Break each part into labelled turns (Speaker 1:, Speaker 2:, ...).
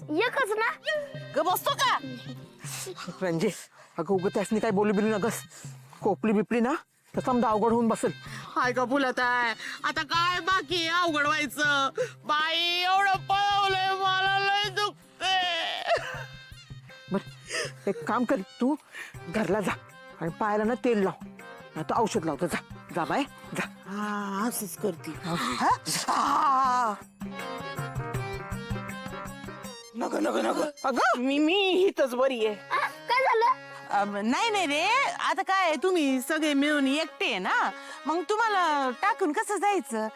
Speaker 1: एकच ना
Speaker 2: ग बसतो का
Speaker 3: रंजे, अगं उगं त्यासनी काय बोलू बिलू नगस. कोपली बिपली ना तर समजा अवघड होऊन बसेल.
Speaker 2: हाय का फुलत आहे आता काय बाकी आहे अवघड व्हायचं बाई एवढं पळवलंय मला लय दुखतंय.
Speaker 3: बर एक काम कर, तू घरला जा आणि पायाला ना तेल लाव, नाही तर औषध लावतो. जा जा बाय जा.
Speaker 2: हा असंच करते नग नग नग
Speaker 3: अगं
Speaker 2: मी हितच बरी आहे.
Speaker 1: काय झालं?
Speaker 2: नाही नाही रे आता काय तुम्ही सगळे मिळून एकटे आहे ना मग तुम्हाला टाकून कसं जायचं.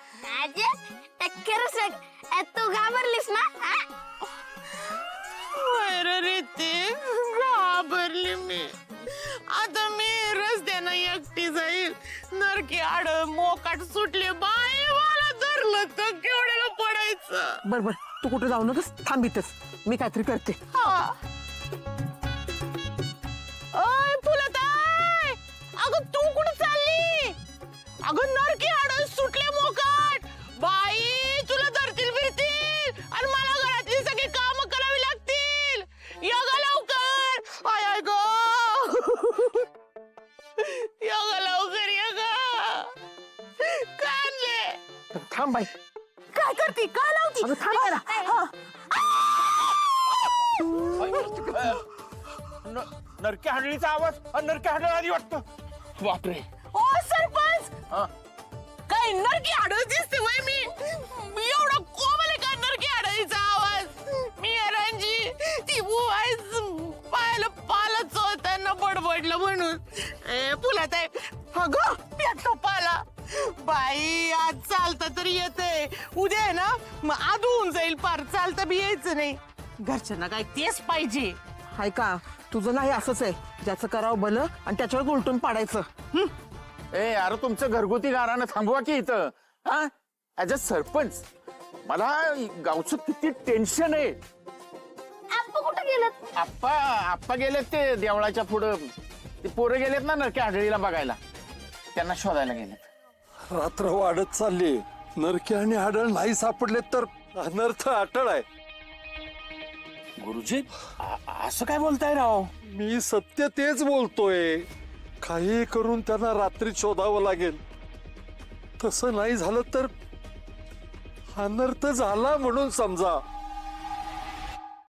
Speaker 1: तू घाबरलीस ना
Speaker 2: रे ते घाबरली मी. आता मी रस्त्यानं एकटी जाईल नरकी आड मोकाट सुटले बाई मला धरलं तर केवढ्याला पडायचं.
Speaker 3: बर बर, तू कुठे जाऊ नकस, थांब इथेच, मी काहीतरी करते.
Speaker 2: ओय फुलताई अगं तू कुठे चालली. अगं नरकी आड सुटले मोकाट बाई तुला धरतील फिरतील आणि मला घरातली सगळी काम करावी लागतील. या ग लवकर आय आय गो या ग लवकर या ग कानले.
Speaker 3: थांब बाई.
Speaker 2: काय करते काय लावती.
Speaker 3: अगं थांब जरा.
Speaker 4: नरक्या हाडळीचा आवाज आणि नरक्या हाडळ आधी वाटतं. बापरे.
Speaker 2: ओ सरपंच काय नरकी आडळ दिसते वय मी एवढा कोमल का नरकी आडळीचा आवाज. मी रणजी ती बुवाईच पायाला पालच होताना बडबडलं म्हणून फुलात आहे. अगं पेटतो पाला बाई आज चालता तरी येते उद्या आहे ना मग आधून जाईल पार चालता बी यायचं नाही. घरच्यांना काय तेच पाहिजे.
Speaker 3: हाय का, तुझं नाही असंच आहे, ज्याचं करावं भलं आणि त्याच्यावर उलटून पाडायचं.
Speaker 4: ए अरे तुमचं घरगुती गारानं थांबवा की इथं. हा ऍज अ सरपंच मला गावचं किती टेन्शन आहे.
Speaker 1: आप्पा कुठे गेलं?
Speaker 4: आप्पा गेलेत ते देवळाच्या पुढं. ते पोरं गेलेत ना नरक्या हाडळीला बघायला, त्यांना शोधायला गेलेत.
Speaker 5: रात्र वाढत चालली, नरके आणि हाडळ नाही सापडले तर अनर्थ अटळ आहे.
Speaker 4: गुरुजी असं काय बोलताय राव.
Speaker 5: मी सत्य तेच बोलतोय. काही करून त्यांना रात्री शोधावं लागेल. तसं नाही झालं तर अनर्थ झाला म्हणून समजा.